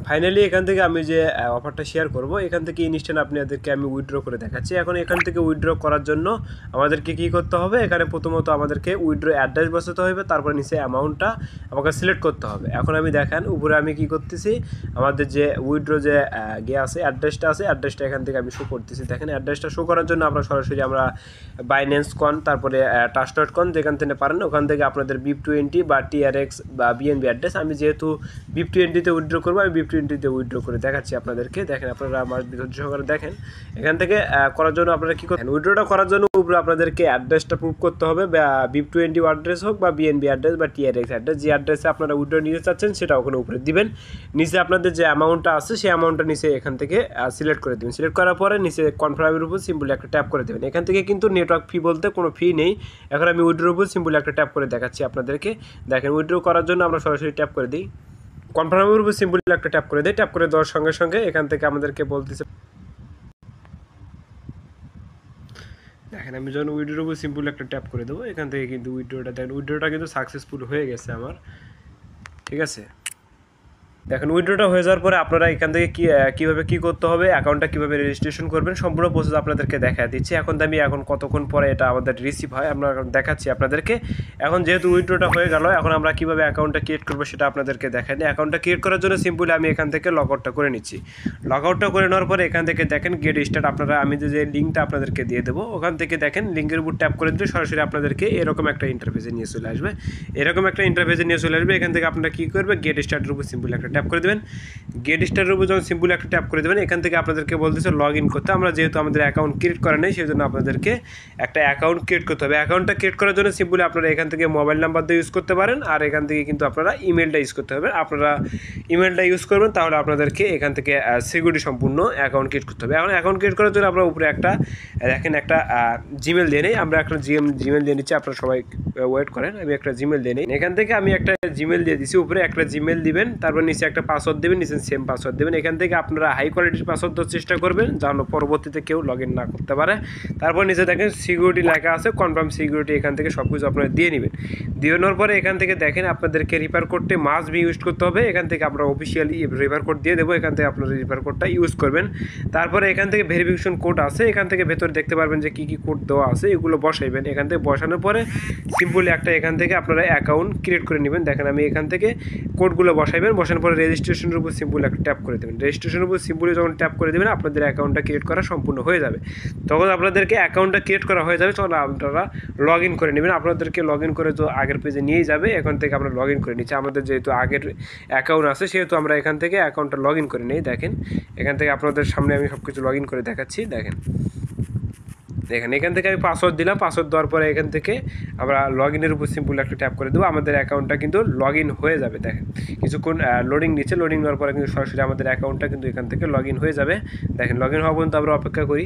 Finally এখান থেকে আমি যে অফারটা শেয়ার করব, এখান থেকে ইনস্ট্যান্ট আপনাদেরকে আমি উইথড্র করে দেখাচ্ছি। এখন এখান থেকে উইথড্র করার জন্য আমাদেরকে কী করতে হবে, এখানে প্রথমত আমাদেরকে উইথড্র অ্যাড্রেস বসাতে হবে, তারপর নিচে অ্যামাউন্টটা আমাকে সিলেক্ট করতে হবে। এখন আমি দেখেন উপরে আমি কি করতেছি, আমাদের যে উইথড্র যে আছে অ্যাড্রেসটা আছে, অ্যাড্রেসটা এখান থেকে আমি শো করতেছি। দেখেন অ্যাড্রেসটা শো করার জন্য আমরা সরাসরি আমরা বাইন্যান্স কন, তারপরে ট্রাস্ট.কন যেখান থেকে পারেন ওখান থেকে আপনাদের BIP20 বা TRX বা BNB অ্যাড্রেস, আমি যেহেতু BIP20তে উইথড্র করবো, আমি BIP20তে উইথড্র করে দেখাচ্ছি আপনাদেরকে। দেখেন আপনারা আমার ধৈর্য সহকারে দেখেন। এখান থেকে করার জন্য আপনারা কী করবেন, উইথড্রটা করার জন্য উপরে আপনাদেরকে অ্যাড্রেসটা প্রুভ করতে হবে, BIP20 অ্যাড্রেস হোক বা BNB অ্যাড্রেস বা TRX অ্যাড্রেস, যে অ্যাড্রেসে আপনারা উইথড্র নিতে চাচ্ছেন সেটা ওখানে উপরে দিবেন। নিচে আপনাদের যে অ্যামাউন্টটা আছে সেই অ্যামাউন্টটা নিচে এখান থেকে সিলেক্ট করে দেবেন। সিলেক্ট করার পরে নিচে কনফার্মের উপর সিম্পলি একটা ট্যাপ করে দেবেন। এখান থেকে কিন্তু নেটওয়ার্ক ফি বলতে কোনো ফি নেই। এখন আমি উইথড্রোর উপর সিম্পলি একটা ট্যাপ করে দেখাচ্ছি আপনাদেরকে। দেখেন উইথড্র করার জন্য আমরা সরাসরি ট্যাপ করে দিই, কনফার্মের উপর সিম্পলি একটা ট্যাপ করে দিই। ট্যাপ করে দেওয়ার সঙ্গে সঙ্গে এখান থেকে আমাদেরকে বলতেছে, দেখেন আমি যখন উইথড্রোর উপর সিম্পলি একটা ট্যাপ করে দেবো, এখান থেকে কিন্তু উইথড্রোটা দেখেন, উইথড্রোটা কিন্তু সাকসেসফুল হয়ে গেছে আমার, ঠিক আছে। দেখেন উইথড্রটা হয়ে যাওয়ার পরে আপনারা এখান থেকে কীভাবে কী করতে হবে, অ্যাকাউন্টটা কীভাবে রেজিস্ট্রেশন করবেন সম্পূর্ণ প্রসেস আপনাদেরকে দেখা দিচ্ছি। এখন আমি কতক্ষণ পরে এটা আমাদের রিসিভ হয় আমরা দেখাচ্ছি আপনাদেরকে। এখন যেহেতু উইথড্রটা হয়ে গেল, এখন আমরা কীভাবে অ্যাকাউন্টটা ক্রিয়েট করবো সেটা আপনাদেরকে দেখাই। অ্যাকাউন্টটা ক্রিয়েট করার জন্য সিম্পলি আমি এখান থেকে লগ আউটটা করে নিচ্ছি। লগ আউটটা করে নেওয়ার পরে এখান থেকে দেখেন গেট স্টার্ট, আপনারা আমি যে লিঙ্কটা আপনাদেরকে দিয়ে দেবো ওখান থেকে দেখেন লিঙ্কের উপর ট্যাপ করে দিলে সরাসরি আপনাদেরকে এরকম একটা ইন্টারফেসে নিয়ে চলে আসবে। এরকম একটা ইন্টারফেসে নিয়ে চলে আসবে। এখান থেকে আপনারা কী করবে, গেট স্টার্টের উপর সিম্পলি একটা ট্যাপ করে দেবেন। গেট স্টারের উপর যখন সিম্পলি একটা ট্যাপ করে দেবেন, এখান থেকে আপনাদেরকে বলতেছে লগ ইন করতে। আমরা যেহেতু আমাদের অ্যাকাউন্ট ক্রিয়েট করা নেই সেই জন্য আপনাদেরকে একটা অ্যাকাউন্ট ক্রিয়েট করতে হবে। অ্যাকাউন্টটা ক্রিয়েট করার জন্য সিম্পলি আপনারা এখান থেকে মোবাইল নাম্বার দিয়ে ইউজ করতে পারেন, আর এখান থেকে কিন্তু আপনারা ইমেলটা ইউজ করতে হবে। আপনারা ইমেলটা ইউজ করবেন, তাহলে আপনাদেরকে এখান থেকে সিকিউরিটি সম্পূর্ণ অ্যাকাউন্ট ক্রিয়েট করতে হবে। এখন অ্যাকাউন্ট ক্রিয়েট করার জন্য আমরা উপরে একটা দেখেন একটা জিমেল দিয়ে নেই, আমরা একটা জিমেল দিয়ে নিচ্ছি। আপনারা সবাই ওয়েট করেন, আমি একটা জিমেল দিয়ে নিই। এখান থেকে আমি একটা জিমেল দিয়ে দিচ্ছি, উপরে একটা জিমেল দিবেন, তারপর নিচে একটা পাসওয়ার্ড দেবেন, নিচে সেম পাসওয়ার্ড দেবেন। এখান থেকে আপনারা হাই কোয়ালিটির পাসওয়ার্ড দেওয়ার চেষ্টা করবেন যেন পরবর্তীতে কেউ লগ ইন না করতে পারে। তারপর নিচে দেখেন সিকিউরিটি লেখা আছে, কনফার্ম সিকিউরিটি, এখান থেকে সব কিছু আপনারা দিয়ে নেবেন। দিয়ে নেওয়ার পরে এখান থেকে দেখেন আপনাদেরকে রিফার কোডটি মাস্ট বি ইউজ করতে হবে। এখান থেকে আমরা অফিসিয়ালি রিফার কোড দিয়ে দেবো, এখান থেকে আপনারা রিফার কোডটা ইউজ করবেন। তারপরে এখান থেকে ভেরিফিকেশন কোড আছে, এখান থেকে ভেতরে দেখতে পারবেন যে কী কী কোড দেওয়া আছে, এগুলো বসাইবেন। এখান থেকে বসানোর পরে সিম্পলি একটা এখান থেকে আপনারা অ্যাকাউন্ট ক্রিয়েট করে নেবেন। দেখেন আমি এখান থেকে কোডগুলো বসাইবেন, বসানোর পরে রেজিস্ট্রেশনের উপর সিম্পলি একটা ট্যাপ করে দেবেন। রেজিস্ট্রেশনের উপর সিম্পলি যখন ট্যাপ করে দেবেন আপনাদের অ্যাকাউন্টটা ক্রিয়েট করা সম্পূর্ণ হয়ে যাবে। তখন আপনাদেরকে অ্যাকাউন্টটা ক্রিয়েট করা হয়ে যাবে, তখন আপনারা লগ ইন করে নেবেন। আপনাদেরকে লগ ইন করে তো আগের পেজে নিয়েই যাবে। এখান থেকে আমরা লগ ইন করে নিচ্ছি, আমাদের যেহেতু আগের অ্যাকাউন্ট আছে সেহেতু আমরা এখান থেকে অ্যাকাউন্টটা লগ ইন করে নিই। দেখেন এখান থেকে আপনাদের সামনে আমি সব কিছু লগ ইন করে দেখাচ্ছি। দেখেন এখান থেকে আমি পাসওয়ার্ড দিলাম, পাসওয়ার্ড দেওয়ার পরে এখান থেকে আমরা লগ ইনের উপর সিম্পল একটা ট্যাপ করে দেবো, আমাদের অ্যাকাউন্টটা কিন্তু লগ ইন হয়ে যাবে। দেখেন কিছুক্ষণ লোডিং নিচ্ছে, লোডিং নেওয়ার পরে কিন্তু সরাসরি আমাদের অ্যাকাউন্টটা কিন্তু এখান থেকে লগ ইন হয়ে যাবে। দেখেন লগ ইন হওয়া পর্যন্ত আমরা অপেক্ষা করি।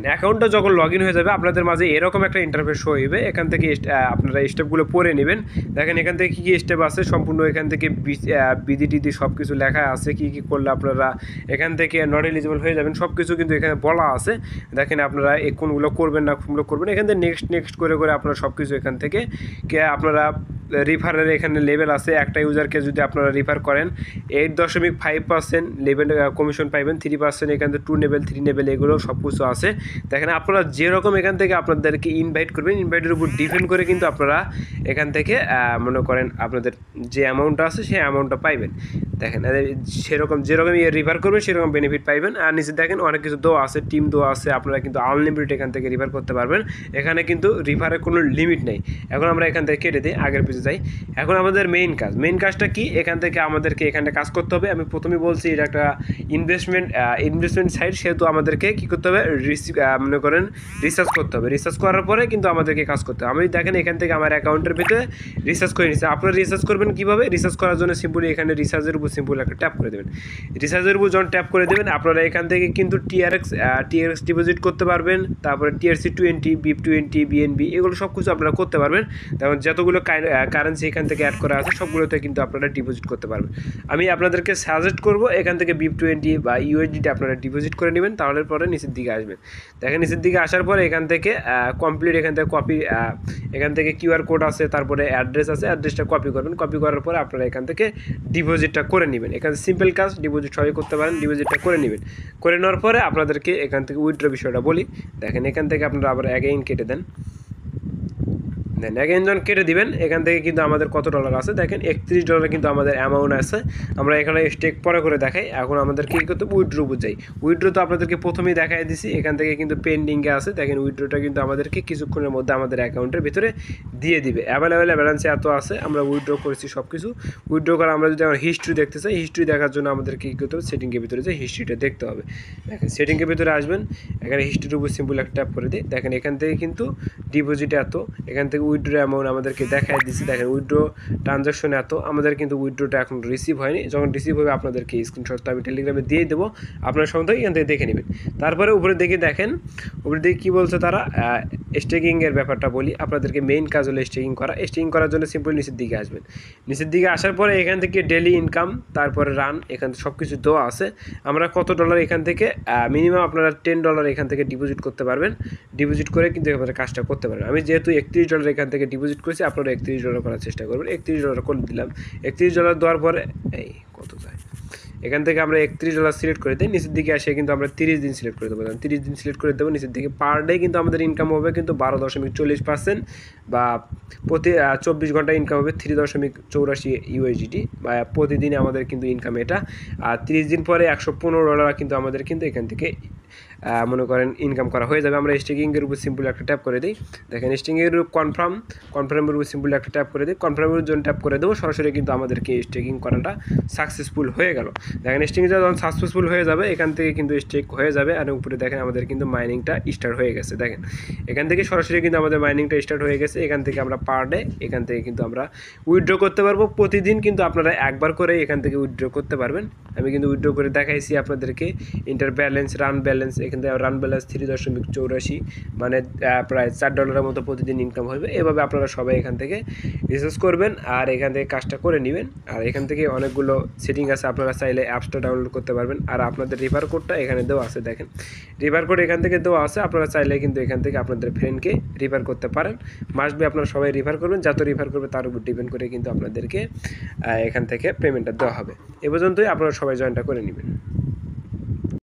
অ্যাকাউন্টটা যখন লগ ইন হয়ে যাবে আপনাদের মাঝে এরকম একটা ইন্টারফেস শো হইবে। এখান থেকে আপনারা স্টেপগুলো পড়ে নেবেন। দেখেন এখান থেকে কী কী স্টেপ আছে সম্পূর্ণ এখান থেকে বিধি সব কিছু লেখা আছে, কী কী করলে আপনারা এখান থেকে নট এলিজিবল হয়ে যাবেন সব কিছু কিন্তু এখানে বলা আছে। দেখেন আপনারা কোনগুলো করবেন না কোনগুলো করবেন, এখান থেকে নেক্সট করে আপনারা সব কিছু এখান থেকে আপনারা রিফারের এখানে লেভেল আছে। একটা ইউজারকে যদি আপনারা রিফার করেন 8.5% লেভেল কমিশন পাইবেন, 3% এখান থেকে 2 লেভেল 3 লেভেল এগুলো সব কিছু আছে। দেখেন আপনারা যেরকম এখান থেকে আপনাদেরকে ইনভাইট করবেন, ইনভাইটের উপর ডিপেন্ড করে কিন্তু আপনারা এখান থেকে মনে করেন আপনাদের যে অ্যামাউন্টটা আছে সেই অ্যামাউন্টটা পাইবেন। দেখেন যেরকম রিফার করবেন সেরকম বেনিফিট পাইবেন। আর নিচে দেখেন অনেক কিছু দেওয়া আছে, টিম দেওয়া আছে, আপনারা কিন্তু আনলিমিটেড এখান থেকে রিফার করতে পারবেন। এখানে কিন্তু রিফারের কোনো লিমিট নেই। এখন আমরা এখান থেকে কেটে দিই, আগের পিছু যাই। এখন আমাদের মেইন কাজটা কি, এখান থেকে আমাদেরকে এখানে কাজ করতে হবে। আমি প্রথমে বলছি এটা একটা ইনভেস্টমেন্ট সাইট, সেহেতু আমাদেরকে কী করতে হবে, মনে করেন রিসার্চ করতে হবে। রিসার্চ করার পরে কিন্তু আমাদেরকে কাজ করতে হবে। আমি দেখেন এখান থেকে আমার অ্যাকাউন্টের ভিতরে রিসার্চ করে নিচ্ছি। আপনারা রিসার্চ করবেন কীভাবে, রিসার্চ করার জন্য সিম্পলি এখানে রিসার্চের উপর সিম্পল একটা ট্যাপ করে দেবেন। রিসার্চের উপর যখন ট্যাপ করে দেবেন আপনারা এখান থেকে কিন্তু TRX ডিপোজিট করতে পারবেন, তারপরে TRC20, BIP20, BNB এগুলো সব কিছু আপনারা করতে পারবেন। যেমন যতগুলো কারেন্সি এখান থেকে অ্যাড করা আছে সবগুলোতে কিন্তু আপনারা ডিপোজিট করতে পারবেন। আমি আপনাদেরকে সাজেস্ট করব এখান থেকে BIP20 বা USDT আপনারা ডিপোজিট করে নেবেন, তাহলে পরে নিচের দিকে আসবেন। দেখেন নিচের দিকে আসার পরে এখান থেকে কমপ্লিট, এখান থেকে কপি, এখান থেকে QR কোড আছে, তারপরে অ্যাড্রেস আছে, অ্যাড্রেসটা কপি করবেন। কপি করার পরে আপনারা এখান থেকে ডিপোজিটটা করে নেবেন। এখানে সিম্পল কাজ, ডিপোজিট সবাই করতে পারেন, ডিপোজিটটা করে নেবেন। করে নেওয়ার পরে আপনাদেরকে এখান থেকে উইথড্র বিষয়টা বলি। দেখেন এখান থেকে আপনারা আবার অ্যাগেইন কেটে দেন, অ্যাগেইন যখন কেটে দিবেন এখান থেকে কিন্তু আমাদের কত ডলার আছে দেখেন $31 কিন্তু আমাদের অ্যামাউন্ট আছে। আমরা এখানে স্টেক পরে করে দেখাই। এখন আমাদেরকে কী করতে হবে, উইথড্র বুঝাই। উইথড্র তো আপনাদেরকে প্রথমেই দেখাই দিছি, এখান থেকে কিন্তু পেন্ডিংয়ে আছে। দেখেন উইথড্রটা কিন্তু আমাদেরকে কিছুক্ষণের মধ্যে আমাদের অ্যাকাউন্টের ভিতরে দিয়ে দিবে। অ্যাভেলেবেল ব্যালেন্সে এত আছে, আমরা উইথড্র করেছি সব কিছু। উইথড্র করে আমরা যদি আমার হিস্ট্রি দেখতে চাই, হিস্ট্রি দেখার জন্য আমাদেরকে কী করতে হবে, সেটিংয়ের ভিতরে যে হিস্ট্রিটা দেখতে হবে। দেখেন সেটিংয়ের ভিতরে আসবেন, এখানে হিস্ট্রির উপর সিম্পল একটা ট্যাপ করে দিই। দেখেন এখান থেকে কিন্তু ডিপোজিট এত, এখান থেকে উইথড্র অ্যামাউন্ট আমাদেরকে দেখাই দিচ্ছি। দেখেন উইথড্র ট্রানজাকশন এত, আমাদের কিন্তু উইথড্রটা এখন রিসিভ হয়নি। যখন রিসিভ হবে আপনাদেরকে স্ক্রিনশটটা আমি টেলিগ্রামে দিয়ে দেবো, আপনারা সঙ্গে এখান থেকে দেখে নেবেন। তারপরে উপরে দেখে দেখেন, উপরে দিকে কী বলছে তারা, স্টেকিংয়ের ব্যাপারটা বলি আপনাদেরকে। মেইন কাজ হলো স্টেকিং করা। স্টেকিং করার জন্য সিম্পল নিচের দিকে আসবেন। নিচের দিকে আসার পরে এখান থেকে ডেলি ইনকাম, তারপরে রান, এখান থেকে সব কিছু দেওয়া আছে। আমরা কত ডলার এখান থেকে মিনিমাম আপনারা $10 এখান থেকে ডিপোজিট করতে পারবেন। ডিপোজিট করে কিন্তু এখানে কাজটা করতে পারবেন। আমি যেহেতু $31 এখান থেকে ডিপোজিট করেছি, আপনারা $31 করার চেষ্টা করবেন। $31 করে দিলাম। $31 দেওয়ার পরে এই কত যায়, এখান থেকে আমরা $31 সিলেক্ট করে দিই। নিচের দিকে আসে কিন্তু আমরা 30 দিন সিলেক্ট করে দেবো। 30 দিন সিলেক্ট করে দেবো। নিচের দিকে পার ডে কিন্তু আমাদের ইনকাম হবে কিন্তু 12.40%, বা প্রতি 24 ঘন্টা ইনকাম হবে 3.84 USDT, বা প্রতিদিনে আমাদের কিন্তু ইনকাম এটা। আর 30 দিন পরে $115 কিন্তু আমাদের কিন্তু এখান থেকে মনে করেন ইনকাম করা হয়ে যাবে। আমরা স্টেকিংয়ের উপর সিম্পল একটা ট্যাপ করে দিই। দেখেন স্টেকিংয়ের উপর কনফার্মের উপর সিম্পল একটা ট্যাপ করে দিই। কনফার্মের জন্য ট্যাপ করে দেবো, সরাসরি কিন্তু আমাদেরকে স্টেকিং করাটা সাকসেসফুল হয়ে গেল। দেখেন স্টেকিংটা যখন সাকসেসফুল হয়ে যাবে এখান থেকে কিন্তু স্টেক হয়ে যাবে। আর উপরে দেখেন আমাদের কিন্তু মাইনিংটা স্টার্ট হয়ে গেছে। দেখেন এখান থেকে সরাসরি কিন্তু আমাদের মাইনিংটা স্টার্ট হয়ে গেছে। এখান থেকে আমরা পার ডে এখান থেকে কিন্তু আমরা উইথড্র করতে পারবো। প্রতিদিন কিন্তু আপনারা একবার করে এখান থেকে উইথড্র করতে পারবেন। আমি কিন্তু উইথড্র করে দেখাইছি আপনাদেরকে। ইন্টার ব্যালেন্স, রান ব্যালেন্স, এখান থেকে রান ব্যালেন্স 3.84, মানে প্রায় $4 মতো প্রতিদিন ইনকাম হবে। এভাবে আপনারা সবাই এখান থেকে রিসার্চ করবেন আর এখান থেকে কাজটা করে নেবেন। আর এখান থেকে অনেকগুলো সেটিং আছে, আপনারা চাইলে অ্যাপসটা ডাউনলোড করতে পারবেন। আর আপনাদের রিফার কোডটা এখানে দেওয়া আছে। দেখেন রিফার কোড এখান থেকে দেওয়া আছে, আপনারা চাইলে কিন্তু এখান থেকে আপনাদের ফ্রেন্ডকে রিফার করতে পারেন। মাস্ট বি আপনারা সবাই রিফার করবেন, যত রিফার করবে তার উপর ডিপেন্ড করে কিন্তু আপনাদেরকে এখান থেকে পেমেন্টটা দেওয়া হবে। এ পর্যন্তই, আপনারা সবাই জয়েনটা করে নেবেন।